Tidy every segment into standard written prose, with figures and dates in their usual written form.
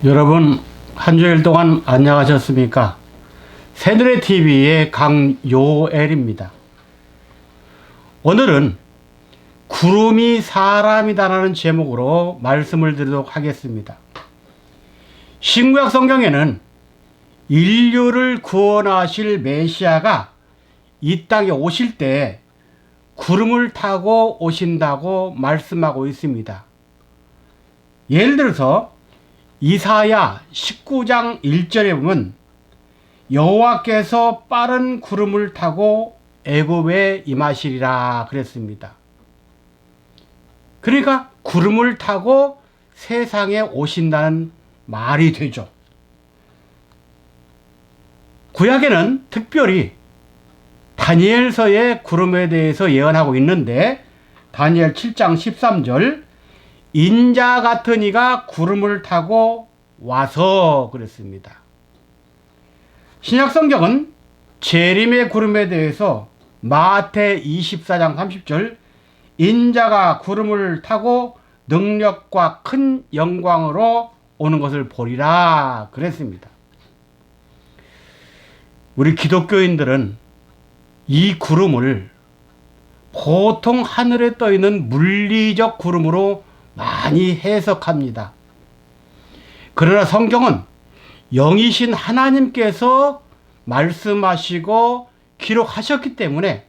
여러분 한 주일 동안 안녕하셨습니까? 새누리TV의 강요엘입니다. 오늘은 구름이 사람이다라는 제목으로 말씀을 드리도록 하겠습니다. 신구약 성경에는 인류를 구원하실 메시아가 이 땅에 오실 때 구름을 타고 오신다고 말씀하고 있습니다. 예를 들어서 이사야 19장 1절에 보면 여호와께서 빠른 구름을 타고 애굽에 임하시리라 그랬습니다. 그러니까 구름을 타고 세상에 오신다는 말이 되죠. 구약에는 특별히 다니엘서의 구름에 대해서 예언하고 있는데 다니엘 7장 13절 인자 같은 이가 구름을 타고 와서 그랬습니다. 신약성경은 재림의 구름에 대해서 마태 24장 30절 인자가 구름을 타고 능력과 큰 영광으로 오는 것을 보리라 그랬습니다. 우리 기독교인들은 이 구름을 보통 하늘에 떠 있는 물리적 구름으로 많이 해석합니다. 그러나 성경은 영이신 하나님께서 말씀하시고 기록하셨기 때문에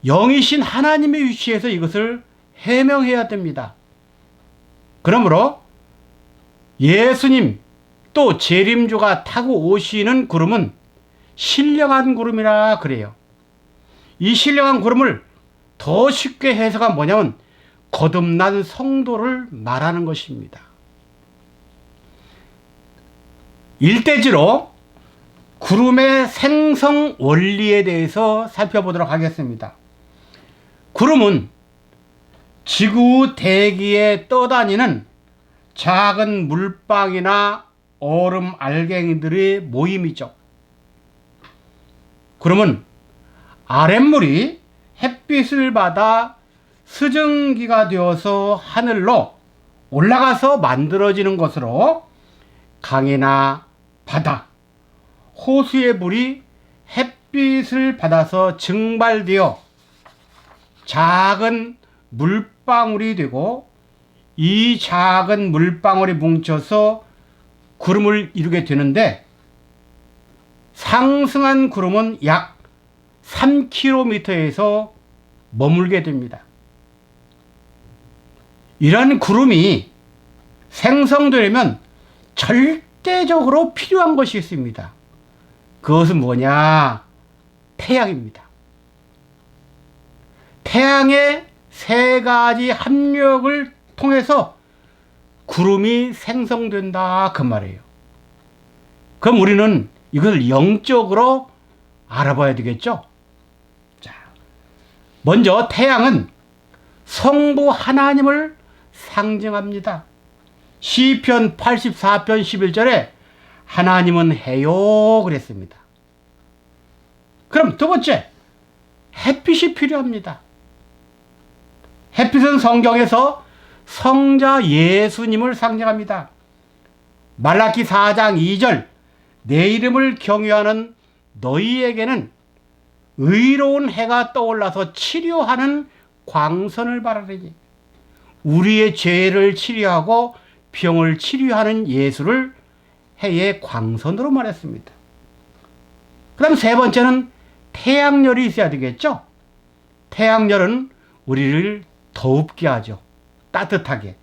영이신 하나님의 위치에서 이것을 해명해야 됩니다. 그러므로 예수님 또 재림주가 타고 오시는 구름은 신령한 구름이라 그래요. 이 신령한 구름을 더 쉽게 해석하면 뭐냐면 거듭난 성도를 말하는 것입니다. 일대지로 구름의 생성 원리에 대해서 살펴보도록 하겠습니다. 구름은 지구 대기에 떠다니는 작은 물방이나 얼음 알갱이들의 모임이죠. 구름은 아랫물이 햇빛을 받아 수증기가 되어서 하늘로 올라가서 만들어지는 것으로 강이나 바다, 호수의 물이 햇빛을 받아서 증발되어 작은 물방울이 되고 이 작은 물방울이 뭉쳐서 구름을 이루게 되는데 상승한 구름은 약 3km에서 머물게 됩니다. 이러한 구름이 생성되려면 절대적으로 필요한 것이 있습니다. 그것은 뭐냐? 태양입니다. 태양의 세 가지 합력을 통해서 구름이 생성된다 그 말이에요. 그럼 우리는 이걸 영적으로 알아봐야 되겠죠? 자, 먼저 태양은 성부 하나님을 상징합니다. 시편 84편 11절에 하나님은 해요 그랬습니다. 그럼 두 번째, 햇빛이 필요합니다. 햇빛은 성경에서 성자 예수님을 상징합니다. 말라기 4장 2절 내 이름을 경외하는 너희에게는 의로운 해가 떠올라서 치료하는 광선을 바라리니 우리의 죄를 치료하고 병을 치료하는 예수를 해의 광선으로 말했습니다. 그 다음 세 번째는 태양열이 있어야 되겠죠. 태양열은 우리를 더웁게 하죠. 따뜻하게.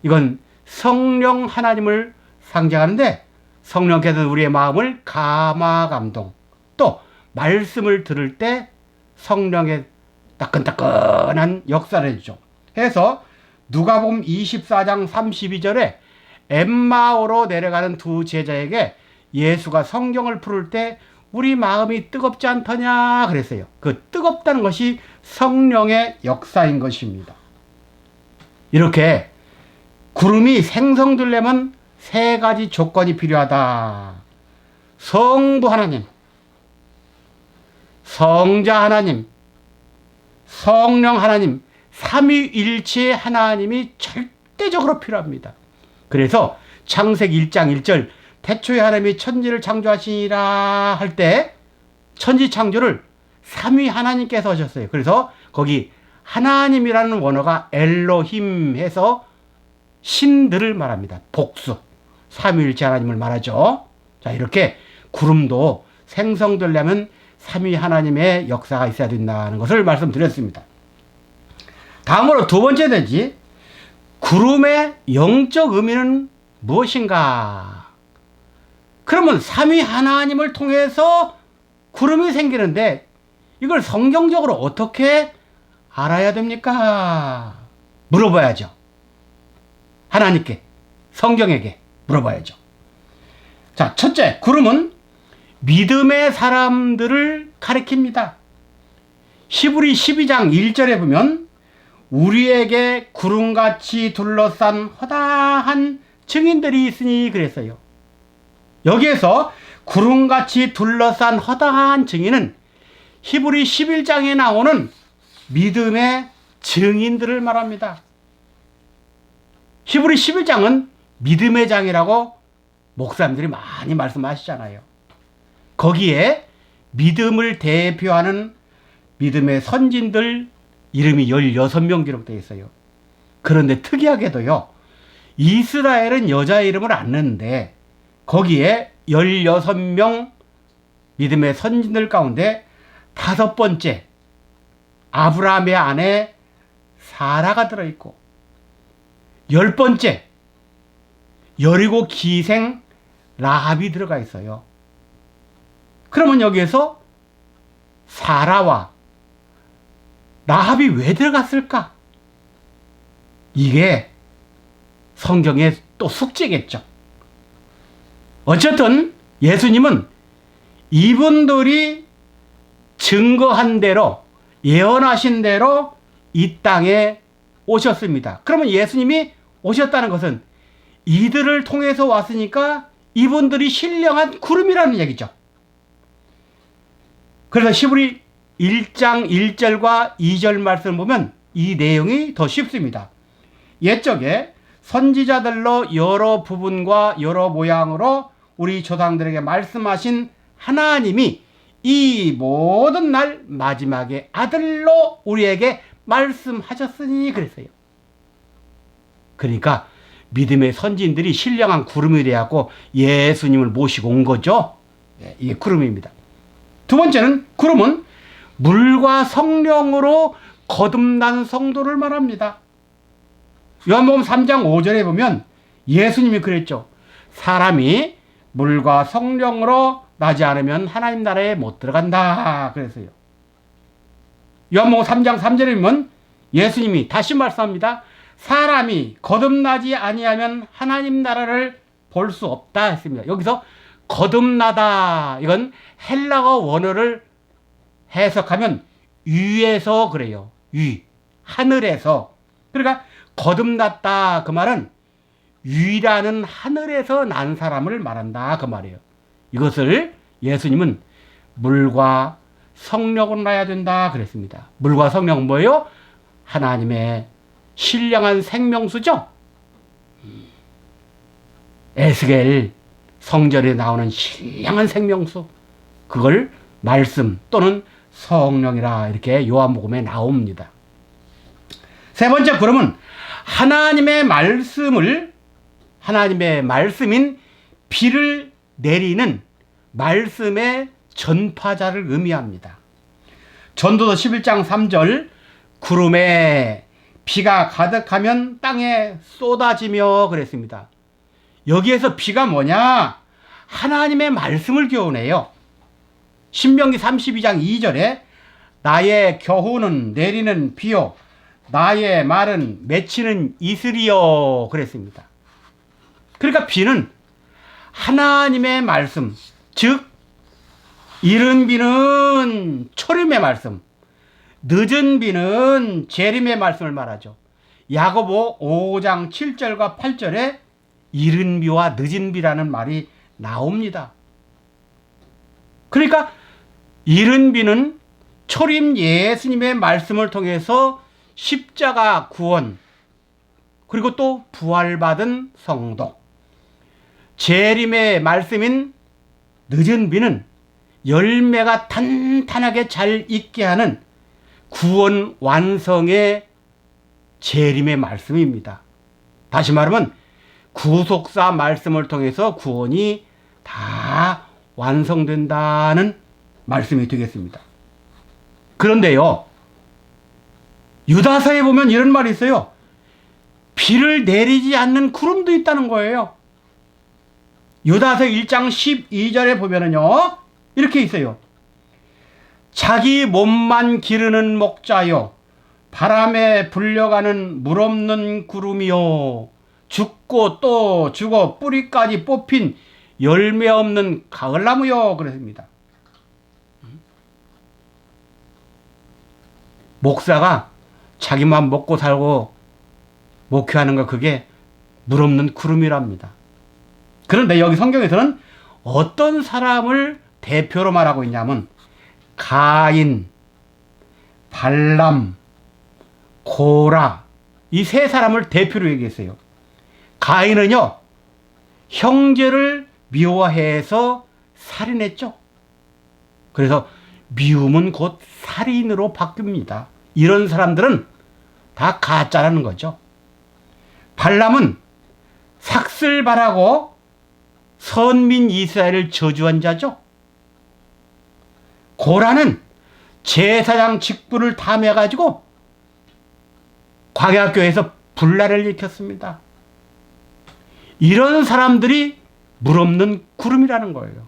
이건 성령 하나님을 상징하는데 성령께서는 우리의 마음을 감화감동 또 말씀을 들을 때 성령의 따끈따끈한 역사를 해주죠. 해서 누가복음 24장 32절에 엠마오로 내려가는 두 제자에게 예수가 성경을 풀을 때 우리 마음이 뜨겁지 않더냐 그랬어요. 그 뜨겁다는 것이 성령의 역사인 것입니다. 이렇게 구름이 생성되려면 세 가지 조건이 필요하다. 성부 하나님, 성자 하나님, 성령 하나님, 삼위일체 하나님이 절대적으로 필요합니다. 그래서 창세기 1장 1절 태초에 하나님이 천지를 창조하시니라 할 때 천지 창조를 삼위 하나님께서 하셨어요. 그래서 거기 하나님이라는 원어가 엘로힘 해서 신들을 말합니다. 복수. 삼위일체 하나님을 말하죠. 자, 이렇게 구름도 생성되려면 삼위 하나님의 역사가 있어야 된다는 것을 말씀드렸습니다. 다음으로 두 번째 되지. 구름의 영적 의미는 무엇인가? 그러면 삼위 하나님을 통해서 구름이 생기는데 이걸 성경적으로 어떻게 알아야 됩니까? 물어봐야죠. 하나님께, 성경에게 물어봐야죠. 자, 첫째, 구름은 믿음의 사람들을 가리킵니다. 히브리 12장 1절에 보면 우리에게 구름같이 둘러싼 허다한 증인들이 있으니 그랬어요. 여기에서 구름같이 둘러싼 허다한 증인은 히브리 11장에 나오는 믿음의 증인들을 말합니다. 히브리 11장은 믿음의 장이라고 목사님들이 많이 말씀하시잖아요. 거기에 믿음을 대표하는 믿음의 선진들 이름이 16명 기록되어 있어요. 그런데 특이하게도요, 이스라엘은 여자의 이름을 안 넣는데 거기에 16명 믿음의 선진들 가운데 다섯 번째 아브라함의 아내 사라가 들어있고, 10번째 여리고 기생 라합이 들어가 있어요. 그러면 여기에서 사라와 라합이 왜 들어갔을까? 이게 성경의 또 숙제겠죠. 어쨌든 예수님은 이분들이 증거한 대로, 예언하신 대로 이 땅에 오셨습니다. 그러면 예수님이 오셨다는 것은 이들을 통해서 왔으니까 이분들이 신령한 구름이라는 얘기죠. 그래서 히브리 1장 1절과 2절 말씀을 보면 이 내용이 더 쉽습니다. 옛적에 선지자들로 여러 부분과 여러 모양으로 우리 조상들에게 말씀하신 하나님이 이 모든 날 마지막에 아들로 우리에게 말씀하셨으니 그랬어요. 그러니까 믿음의 선진들이 신령한 구름이 되었고 예수님을 모시고 온 거죠. 이게 구름입니다. 두 번째는 구름은 물과 성령으로 거듭난 성도를 말합니다. 요한복음 3장 5절에 보면 예수님이 그랬죠. 사람이 물과 성령으로 나지 않으면 하나님 나라에 못 들어간다 그랬어요. 요한복음 3장 3절에 보면 예수님이 다시 말씀합니다. 사람이 거듭나지 아니하면 하나님 나라를 볼 수 없다 했습니다. 여기서 거듭나다, 이건 헬라어 원어를 해석하면 위에서 그래요. 위, 하늘에서. 그러니까 거듭났다 그 말은 위라는 하늘에서 난 사람을 말한다 그 말이에요. 이것을 예수님은 물과 성령으로 나야 된다 그랬습니다. 물과 성령은 뭐예요? 하나님의 신령한 생명수죠. 에스겔 성전에 나오는 신령한 생명수, 그걸 말씀 또는 성령이라 이렇게 요한복음에 나옵니다. 세 번째 구름은 하나님의 말씀인 비를 내리는 말씀의 전파자를 의미합니다. 전도서 11장 3절 구름에 비가 가득하면 땅에 쏟아지며 그랬습니다. 여기에서 비가 뭐냐? 하나님의 말씀을 교훈해요. 신명기 32장 2절에 나의 겨우는 내리는 비요 나의 말은 맺히는 이슬이요 그랬습니다. 그러니까 비는 하나님의 말씀, 즉 이른 비는 초림의 말씀, 늦은 비는 재림의 말씀을 말하죠. 야고보 5장 7절과 8절에 이른 비와 늦은 비라는 말이 나옵니다. 그러니까 이른 비는 초림 예수님의 말씀을 통해서 십자가 구원, 그리고 또 부활받은 성도, 재림의 말씀인 늦은 비는 열매가 탄탄하게 잘 익게 하는 구원 완성의 재림의 말씀입니다. 다시 말하면 구속사 말씀을 통해서 구원이 다 완성된다는 말씀이 되겠습니다. 그런데요, 유다서에 보면 이런 말이 있어요. 비를 내리지 않는 구름도 있다는 거예요. 유다서 1장 12절에 보면은요, 이렇게 있어요. 자기 몸만 기르는 목자요, 바람에 불려가는 물 없는 구름이요, 죽고 또 죽어 뿌리까지 뽑힌 열매 없는 가을나무요, 그랬습니다. 목사가 자기만 먹고 살고 목회하는 거, 그게 물 없는 구름이랍니다. 그런데 여기 성경에서는 어떤 사람을 대표로 말하고 있냐면 가인, 발람, 고라, 이 세 사람을 대표로 얘기했어요. 가인은요, 형제를 미워해서 살인했죠. 그래서 미움은 곧 살인으로 바뀝니다. 이런 사람들은 다 가짜라는 거죠. 발람은 삭슬발하고 선민 이스라엘을 저주한 자죠. 고라는 제사장 직분을 탐해가지고 광야교회에서 분란을 일으켰습니다. 이런 사람들이 물 없는 구름이라는 거예요.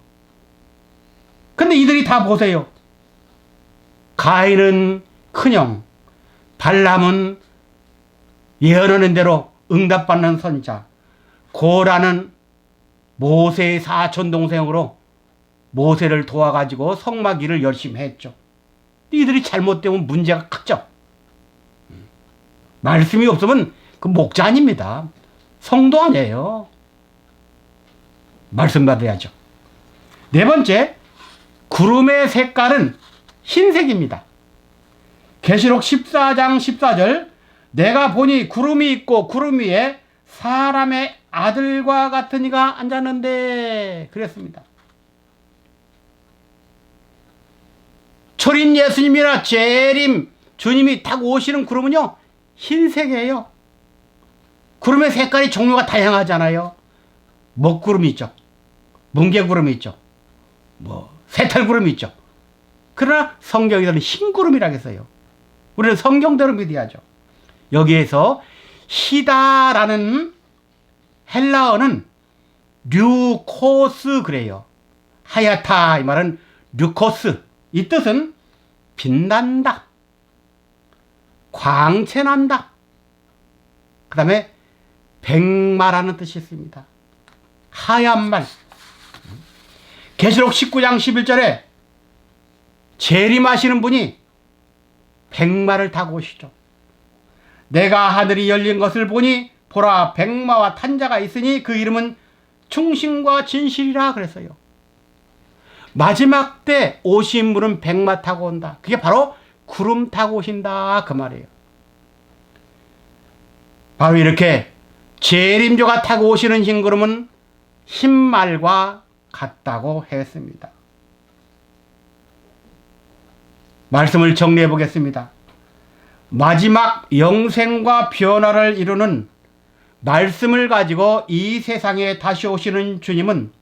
근데 이들이 다 보세요. 가인은 큰형, 발람은 예언하는 대로 응답받는 선자, 고라는 모세의 사촌 동생으로 모세를 도와가지고 성막 일을 열심히 했죠. 이들이 잘못되면 문제가 크죠. 말씀이 없으면 그 목자 아닙니다. 성도 아니에요. 말씀 받아야죠. 네 번째, 구름의 색깔은 흰색입니다. 계시록 14장 14절, 내가 보니 구름이 있고 구름 위에 사람의 아들과 같은 이가 앉았는데, 그랬습니다. 초림 예수님이나 재림 주님이 타고 오시는 구름은요, 흰색이에요. 구름의 색깔이 종류가 다양하잖아요. 먹구름이 있죠. 뭉게구름이 있죠. 새털구름이 있죠. 그러나 성경에서는 흰구름이라고 했어요. 우리는 성경대로 믿어야죠. 여기에서 히다라는 헬라어는 류코스 그래요. 하야타, 이 말은 류코스. 이 뜻은 빛난다, 광채난다, 그 다음에 백마라는 뜻이 있습니다. 하얀 말. 계시록 19장 11절에 재림하시는 분이 백마를 타고 오시죠. 내가 하늘이 열린 것을 보니 보라, 백마와 탄자가 있으니 그 이름은 충신과 진실이라 그랬어요. 마지막 때 오신 분은 백마 타고 온다. 그게 바로 구름 타고 오신다, 그 말이에요. 바로 이렇게 재림조가 타고 오시는 흰구름은 흰말과 같다고 했습니다. 말씀을 정리해 보겠습니다. 마지막 영생과 변화를 이루는 말씀을 가지고 이 세상에 다시 오시는 주님은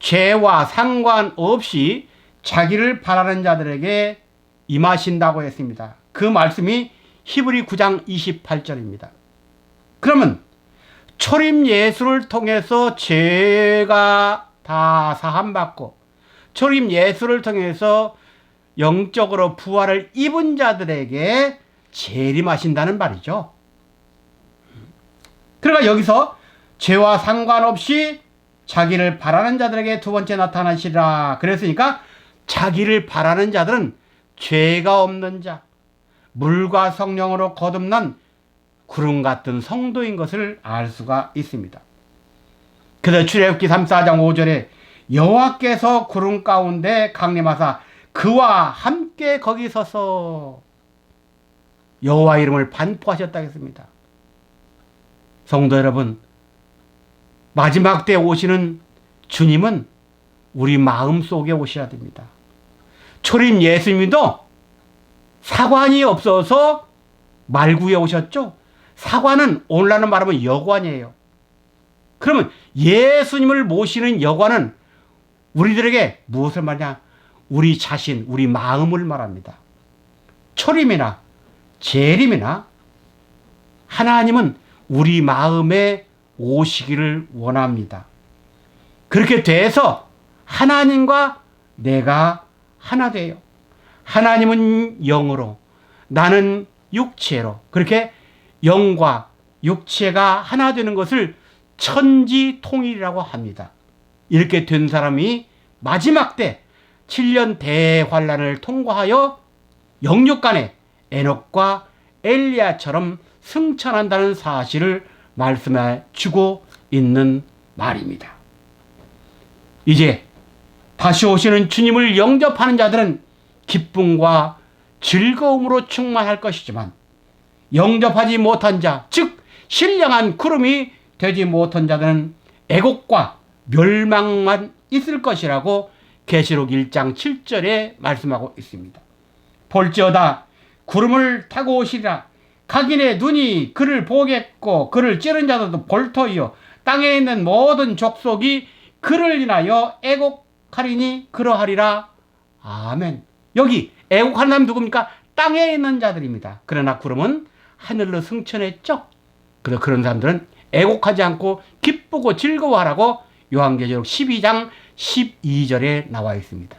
죄와 상관없이 자기를 바라는 자들에게 임하신다고 했습니다. 그 말씀이 히브리 9장 28절입니다. 그러면 초림 예수를 통해서 죄가 다 사함받고 초림 예수를 통해서 영적으로 부활을 입은 자들에게 재림하신다는 말이죠. 그러니까 여기서 죄와 상관없이 자기를 바라는 자들에게 두 번째 나타나시리라 그랬으니까 자기를 바라는 자들은 죄가 없는 자, 물과 성령으로 거듭난 구름 같은 성도인 것을 알 수가 있습니다. 그래서 출애굽기 34장 5절에 여호와께서 구름 가운데 강림하사 그와 함께 거기 서서 여호와 이름을 반포하셨다 했습니다. 성도 여러분, 마지막 때 오시는 주님은 우리 마음 속에 오셔야 됩니다. 초림 예수님도 사관이 없어서 말구에 오셨죠. 사관은 오늘날로 말하면 여관이에요. 그러면 예수님을 모시는 여관은 우리들에게 무엇을 말하냐? 우리 자신, 우리 마음을 말합니다. 초림이나 재림이나 하나님은 우리 마음에 오시기를 원합니다. 그렇게 돼서 하나님과 내가 하나 돼요. 하나님은 영으로, 나는 육체로, 그렇게 영과 육체가 하나 되는 것을 천지통일이라고 합니다. 이렇게 된 사람이 마지막 때 7년 대환란을 통과하여 영육간에 에녹과 엘리야처럼 승천한다는 사실을 말씀해 주고 있는 말입니다. 이제 다시 오시는 주님을 영접하는 자들은 기쁨과 즐거움으로 충만할 것이지만, 영접하지 못한 자, 즉 신령한 구름이 되지 못한 자들은 애곡과 멸망만 있을 것이라고 계시록 1장 7절에 말씀하고 있습니다. 볼지어다 구름을 타고 오시리라. 각인의 눈이 그를 보겠고 그를 찌른 자들도 볼터이요 땅에 있는 모든 족속이 그를 인하여 애곡하리니 그러하리라. 아멘. 여기 애곡하는 사람이 누굽니까? 땅에 있는 자들입니다. 그러나 구름은 하늘로 승천했죠. 그래서 그런 사람들은 애곡하지 않고 기쁘고 즐거워하라고 요한계시록 12장 12절에 나와 있습니다.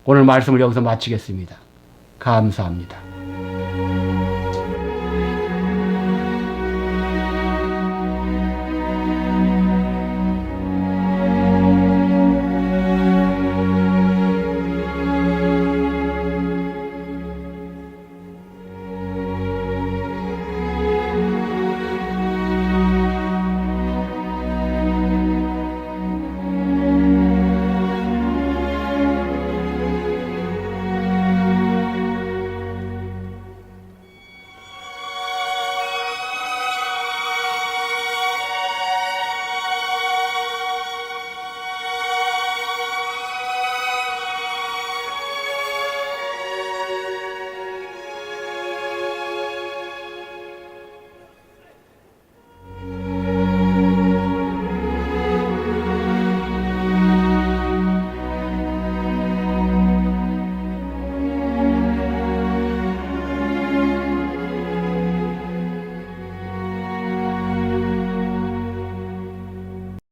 오늘 말씀을 여기서 마치겠습니다. 감사합니다.